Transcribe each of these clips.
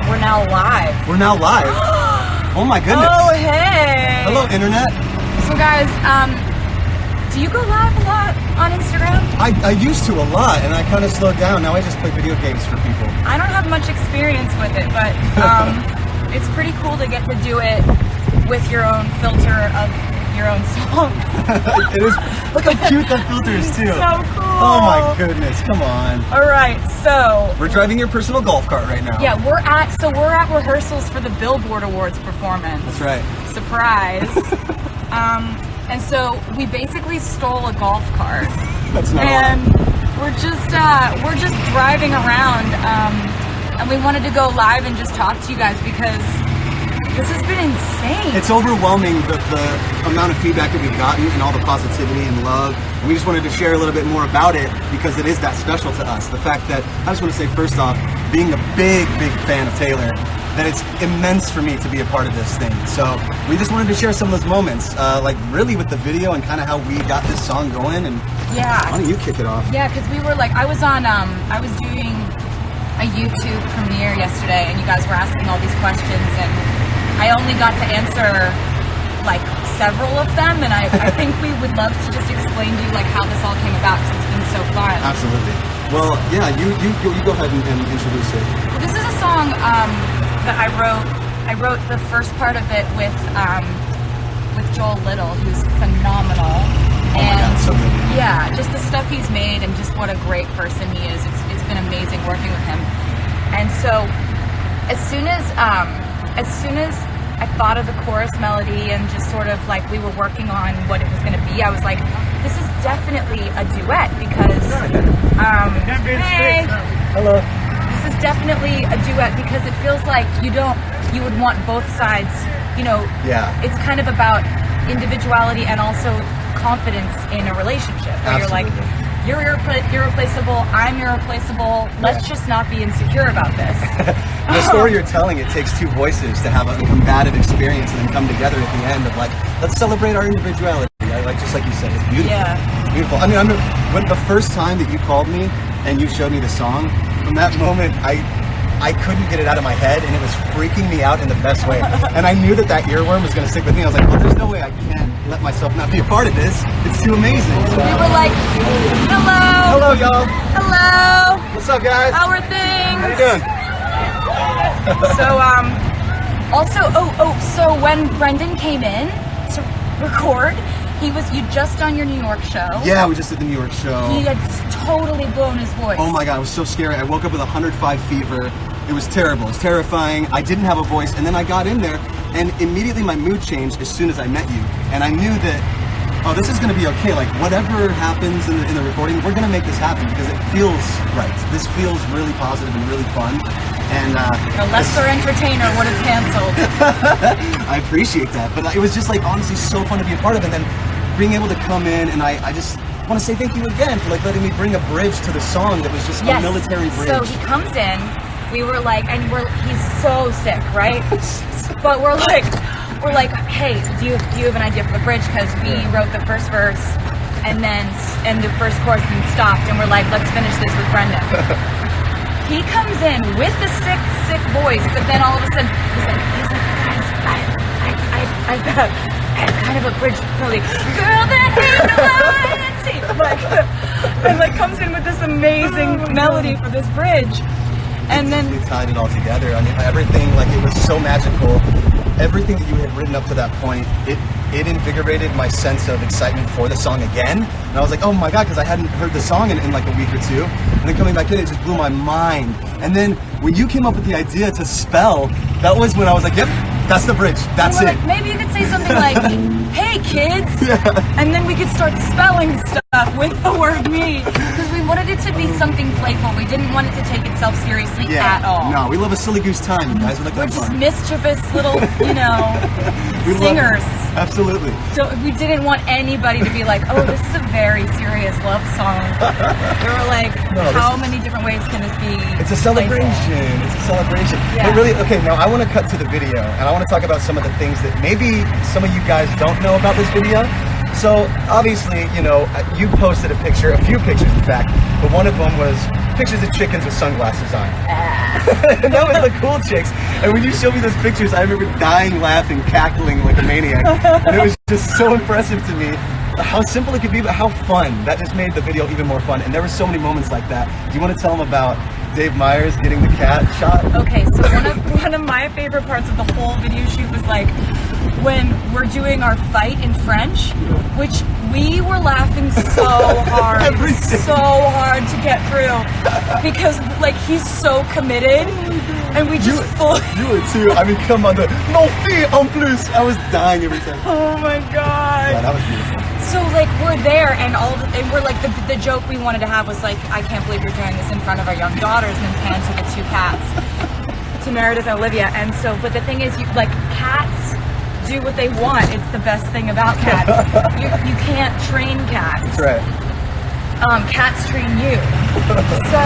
We're now live. We're now live. Oh my goodness. Oh, hey. Hello, internet. So guys, do you go live a lot on Instagram? I used to a lot, and I kind of slowed down. Now I just play video games for people. I don't have much experience with it, but it's pretty cool to get to do it with your own filter of your own song. It is. Look how cute that filter is too. So cool. Oh my goodness, come on. All right, so we're driving your personal golf cart right now. Yeah, we're at rehearsals for the Billboard Awards performance. That's right. Surprise. And so we basically stole a golf cart. That's not and we're just driving around, and we wanted to go live and just talk to you guys because this has been insane. It's overwhelming, the amount of feedback that we've gotten and all the positivity and love. And we just wanted to share a little bit more about it because it is that special to us. The fact that, I just want to say first off, being a big fan of Taylor, that it's immense for me to be a part of this thing. So we just wanted to share some of those moments, like really with the video and kind of how we got this song going. And yeah, why don't you kick it off? Yeah, because we were like, I was doing a YouTube premiere yesterday, and you guys were asking all these questions, and I only got to answer like several of them, and I think we would love to just explain to you like how this all came about because it's been so fun. Absolutely. Well, yeah, you go ahead and introduce it. Well, this is a song that I wrote. I wrote the first part of it with Joel Little, who's phenomenal. Oh my God, so good. Yeah, just the stuff he's made and just what a great person he is. It's been amazing working with him. And so as soon as I thought of the chorus melody and just sort of like we were working on what it was going to be, I was like, this is definitely a duet because hey, hello. This is definitely a duet because it feels like you would want both sides, you know. Yeah. It's kind of about individuality and also confidence in a relationship where Absolutely. you're like, you're irreplaceable, I'm irreplaceable, let's just not be insecure about this. The story you're telling, it takes two voices to have a combative experience and then come together at the end of like, let's celebrate our individuality. Just like you said, it's beautiful. Yeah. It's beautiful. I mean, when the first time that you called me and you showed me the song, from that moment, I couldn't get it out of my head, and it was freaking me out in the best way. And I knew that earworm was going to stick with me. I was like, well, there's no way I can't let myself not be a part of this. It's too amazing. So. We were like, hello. Hello, y'all. Hello. What's up, guys? How are things? How you doing? So, so when Brendon came in to record, you'd just done your New York show. Yeah, we just did the New York show. He had totally blown his voice. Oh my God, it was so scary. I woke up with 105 fever. It was terrible. It was terrifying. I didn't have a voice, and then I got in there, and immediately my mood changed as soon as I met you. And I knew that, oh, this is going to be okay. Like, whatever happens in the recording, we're going to make this happen because it feels right. This feels really positive and really fun. And a lesser entertainer would have canceled. I appreciate that, but it was just like honestly so fun to be a part of, and then being able to come in, and I just want to say thank you again for like letting me bring a bridge to the song that was just a military bridge. So he comes in, we were like, and he's so sick, right? But we're like, hey, do you have an idea for the bridge? Because we wrote the first verse and the first chorus and stopped, and we're like, let's finish this with Brendon. He comes in with the sick voice, but then all of a sudden he's like, guys, I've got kind of a bridge melody. Girl, that ain't no lie, and like comes in with this amazing melody for this bridge, and then we tied it all together. I mean, everything, like, it was so magical. Everything that you had written up to that point, it invigorated my sense of excitement for the song again. And I was like, oh my God, because I hadn't heard the song in like a week or two. And then coming back in, it just blew my mind. And then when you came up with the idea to spell, that was when I was like, yep, that's the bridge. That's it. Like, maybe you could say something like, hey kids, and then we could start spelling stuff with the word me. Because we wanted it to be something playful. We didn't want it to take itself seriously at all. No, we love a silly goose time, you guys. We're just mischievous little, singers. Absolutely. So we didn't want anybody to be like, oh, this is a very serious love song. We were like, how many different ways can this be? It's a celebration. Playful? It's a celebration. Yeah. But really, okay, now I want to cut to the video, and I want to talk about some of the things that maybe some of you guys don't know about this video. So obviously, you know, you posted a few pictures in fact, but one of them was pictures of chickens with sunglasses on. And that was the cool chicks. And when you showed me those pictures, I remember dying laughing, cackling like a maniac. And it was just so impressive to me how simple it could be, but how fun. That just made the video even more fun. And there were so many moments like that. Do you want to tell them about Dave Myers getting the cat shot? Okay, so one of my favorite parts of the whole video shoot was like when we're doing our fight in French, which we were laughing so hard. It was so hard to get through because like he's so committed and we just You were too. I mean, come on, the non fille en plus. I was dying every time. Oh my god. Yeah, that was beautiful. So like we're there and we're like the joke we wanted to have was like, I can't believe you're doing this in front of our young daughters, and then pan to the two cats, to Meredith and Olivia. And so, but the thing is, you like cats do what they want. It's the best thing about cats. You can't train cats. That's right. Cats train you. So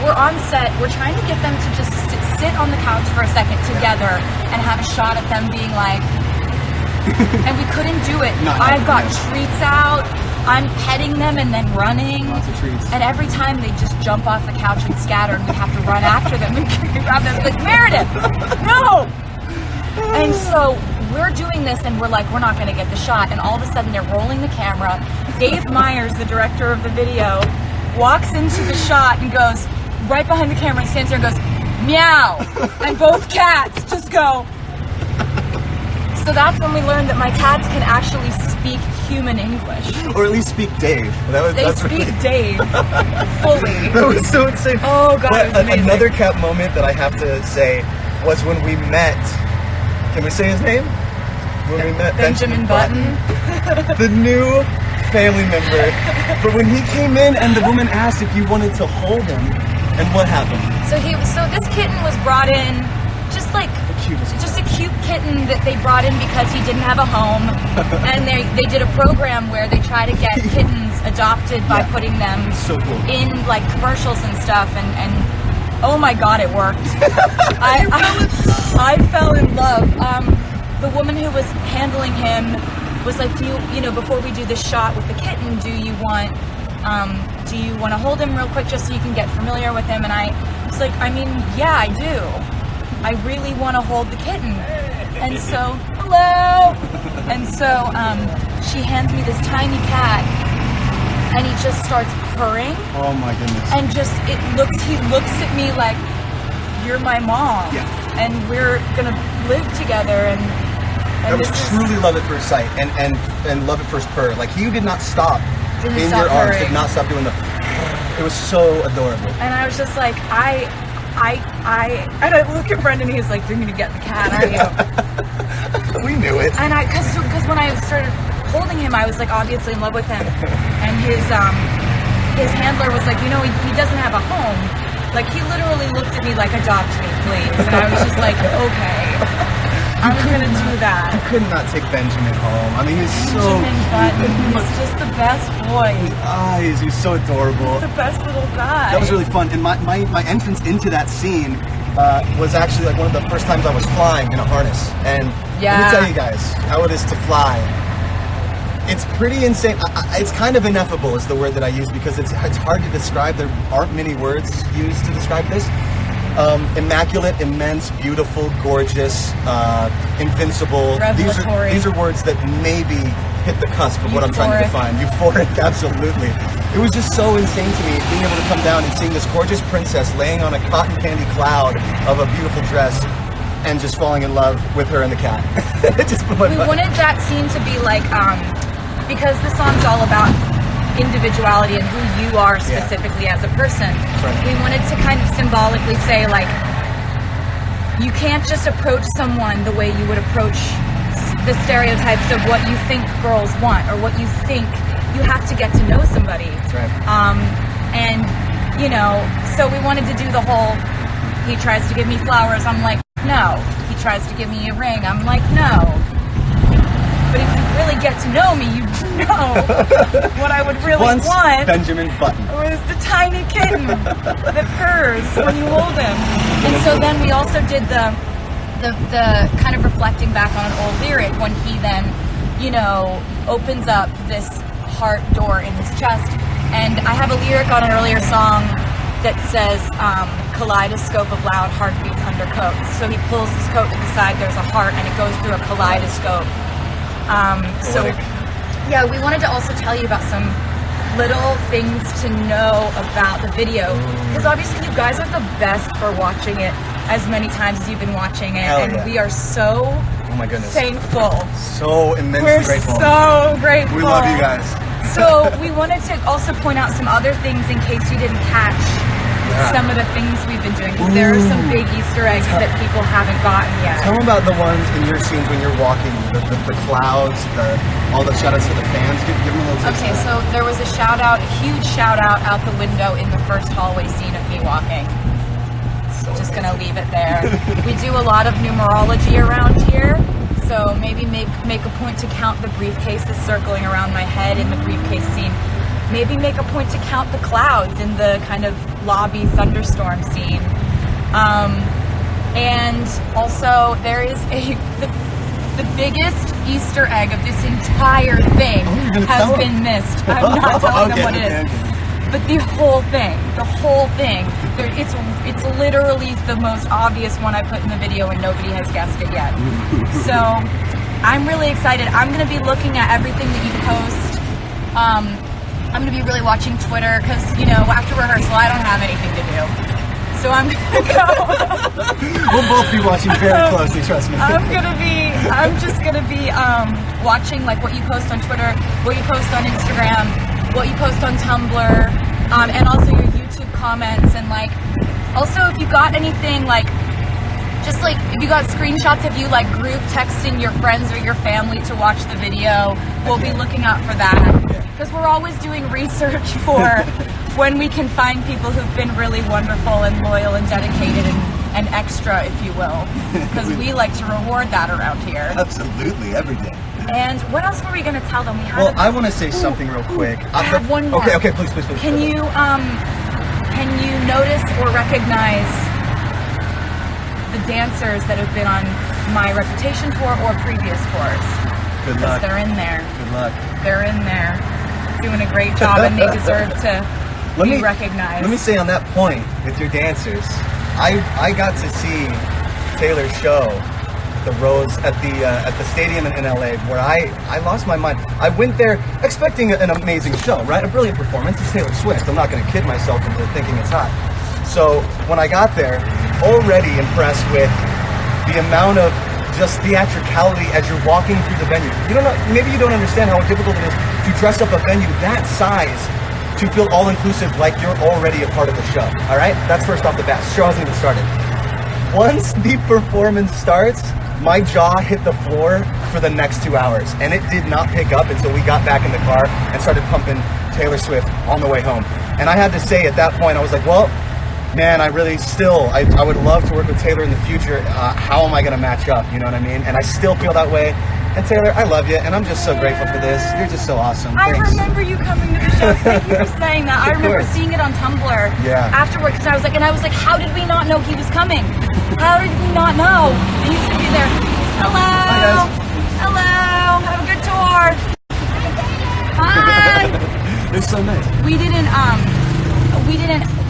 we're on set. We're trying to get them to just sit on the couch for a second together and have a shot at them being like. And we couldn't do it. I've got treats out. I'm petting them and then running. Lots of treats. And every time they just jump off the couch and scatter, and we have to run after them and grab them like, Meredith, no! And so we're doing this and we're like, we're not going to get the shot. And all of a sudden they're rolling the camera. Dave Myers, the director of the video, walks into the shot and goes right behind the camera and stands there and goes, meow. And both cats just go. So that's when we learned that my cats can actually speak human English. Or at least speak Dave. They speak Dave fully. That was so insane. Oh god, it was amazing. Another cat moment that I have to say was when we met. Can we say his name? When we met Benjamin Button. The new family member. But when he came in and the woman asked if you wanted to hold him, and what happened? So this kitten was brought in just like just a cute kitten that they brought in because he didn't have a home, and they did a program where they try to get kittens adopted by putting them in like commercials and stuff, and oh my god, it worked. I fell in love. The woman who was handling him was like, do you know, before we do this shot with the kitten, do you want to hold him real quick just so you can get familiar with him? And I was like, I mean, yeah, I do. I really want to hold the kitten. And so, hello! And so she hands me this tiny cat and he just starts purring. Oh my goodness. And he looks at me like, you're my mom. Yeah. And we're gonna live together and that was truly love at first sight and love at first purr. Like he did not stop in your arms, did not stop doing it was so adorable. And I was just like, and I look at Brendon and he's like, you're gonna get the cat, aren't you? We knew it. And because when I started holding him, I was like obviously in love with him. And his handler was like, you know, he doesn't have a home. Like he literally looked at me like, adopt me, please. And I was just like, okay. I'm gonna do that. You could not take Benjamin home. I mean, he's Benjamin Button. He's just the best boy. His eyes, he's so adorable. He's the best little guy. That was really fun. And my entrance into that scene was actually like one of the first times I was flying in a harness. And let me tell you guys how it is to fly. It's pretty insane. It's kind of ineffable is the word that I use because it's hard to describe. There aren't many words used to describe this. Immaculate, immense, beautiful, gorgeous, invincible. Revelatory. These are words that maybe hit the cusp of what I'm trying to define. Euphoric, absolutely. It was just so insane to me being able to come down and seeing this gorgeous princess laying on a cotton candy cloud of a beautiful dress and just falling in love with her and the cat. It just blew my mind. We wanted that scene to be like, because the song's all about individuality and who you are specifically as a person. Right. We wanted to kind of symbolically say, like, you can't just approach someone the way you would approach the stereotypes of what you think girls want or what you think. You have to get to know somebody. Right. And, you know, so we wanted to do the whole, he tries to give me flowers, I'm like, no. He tries to give me a ring, I'm like, no. But if you really get to know me, you know what I would really want. Benjamin Button was the tiny kitten that purrs when you hold him. And so then we also did the kind of reflecting back on an old lyric when he then, you know, opens up this heart door in his chest. And I have a lyric on an earlier song that says, kaleidoscope of loud heartbeats under coats. So he pulls his coat to the side, there's a heart, and it goes through a kaleidoscope. So yeah, we wanted to also tell you about some little things to know about the video, because obviously you guys are the best for watching it as many times as you've been watching it. Hell and yeah. We are so thankful. So immensely grateful. We're so grateful. We love you guys. So we wanted to also point out some other things in case you didn't catch some of the things we've been doing, because there are some big Easter eggs that people haven't gotten yet. Tell them about the ones in your scenes when you're walking, the clouds, all the shout outs to the fans. Give them a little taste. Okay, so there was a huge shout out the window in the first hallway scene of me walking. Just gonna leave it there. We do a lot of numerology around here, so maybe make a point to count the briefcases circling around my head in the briefcase scene. Maybe make a point to count the clouds in the kind of lobby thunderstorm scene. And also there is the biggest Easter egg of this entire thing has been missed. I'm not telling them what it is. But the whole thing, it's literally the most obvious one I put in the video and nobody has guessed it yet. So I'm really excited. I'm going to be looking at everything that you post. I'm going to be really watching Twitter because, you know, after rehearsal I don't have anything to do. So I'm going to go. We'll both be watching very closely, trust me. I'm just going to be watching like what you post on Twitter, what you post on Instagram, what you post on Tumblr, and also your YouTube comments, and like also if you got anything like just like if you got screenshots of you like group texting your friends or your family to watch the video, we'll be looking out for that, because we're always doing research for when we can find people who've been really wonderful and loyal and dedicated and extra, if you will, because we like to reward that around here. Absolutely, every day. And what else were we going to tell them? I want to say something real quick. I have one more. Okay, please. Can you notice or recognize the dancers that have been on my Reputation tour or previous tours? Good luck. They're in there. Good luck. They're in there, doing a great job, and they deserve to be recognized. Let me say on that point with your dancers, I got to see Taylor's show. The Rose at the stadium in LA, where I lost my mind. I went there expecting an amazing show, right? A brilliant performance. It's Taylor Swift. I'm not going to kid myself into thinking it's hot. So when I got there, already impressed with the amount of just theatricality as you're walking through the venue. Maybe you don't understand how difficult it is to dress up a venue that size to feel all-inclusive, like you're already a part of the show. All right? That's first off the bat. The show hasn't even started. Once the performance starts, my jaw hit the floor for the next 2 hours, and it did not pick up until we got back in the car and started pumping Taylor Swift on the way home. And I had to say at that point, I was like, well, man, I would love to work with Taylor in the future. How am I going to match up? You know what I mean? And I still feel that way. And Taylor, I love you, and I'm just so grateful for this. You're just so awesome. I Thanks. remember you coming to the show. Thank you for saying that. I remember seeing it on Tumblr afterwards, because I was like, how did we not know he was coming? How did we not know? And you took me there. Hello. Hi, guys. Hello. Have a good tour. Hi. It's so nice.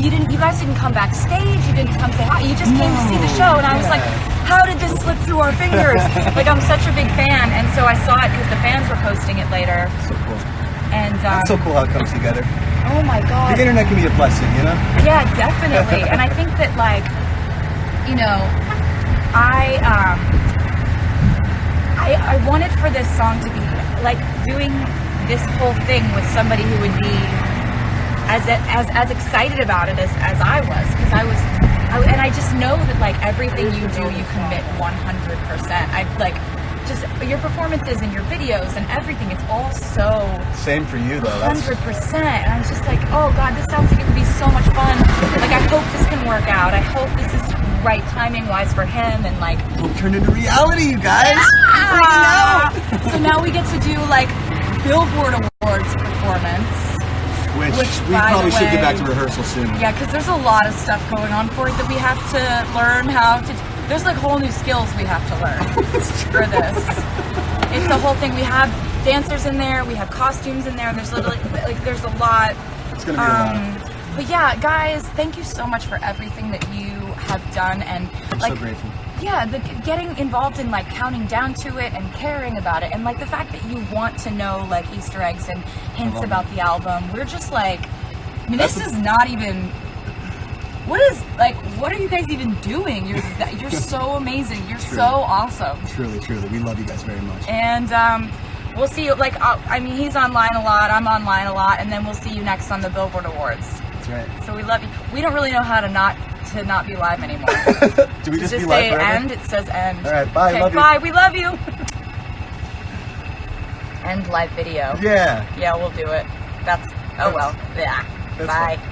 You guys didn't come backstage. You didn't come say hi. You just came to see the show, and I was like, how did this slip through our fingers? Like, I'm such a big fan, and so I saw it because the fans were posting it later. So cool. And it's so cool how it comes together. Oh my God. The internet can be a blessing, you know? Yeah, definitely. And I think that, like, you know, I wanted for this song to be like doing this whole thing with somebody who would be as excited about it as I was, because and I just know that like everything you do, you commit 100%. I like just your performances and your videos and everything. It's all so same for you though. 100%. And I'm just like, oh God, this sounds like it would be so much fun. Like I hope this can work out. I hope this is right timing wise for him, and like we'll turn into reality, you guys. So now we get to do like Billboard Awards performance. Which we probably should get back to rehearsal soon. Yeah, because there's a lot of stuff going on for it that we have to learn how to. there's like whole new skills we have to learn for this. It's the whole thing. We have dancers in there, we have costumes in there. There's literally like there's a lot. It's gonna be a lot. But yeah, guys, thank you so much for everything that you have done, and like, so grateful. Yeah, getting involved in like counting down to it and caring about it, and like the fact that you want to know like Easter eggs and hints about the album. We're just like, I mean, this is not even. What are you guys even doing? You're so amazing. You're so awesome. Truly, we love you guys very much. And we'll see you. Like, I mean, he's online a lot. I'm online a lot, and then we'll see you next on the Billboard Awards. That's right. So we love you. We don't really know how to not be live anymore. Do we just be say live forever? end? It says end. All right, bye. Okay, love bye. you. We love you. End live video. Yeah. Yeah, we'll do it. Oh well. Yeah. That's Bye. fine.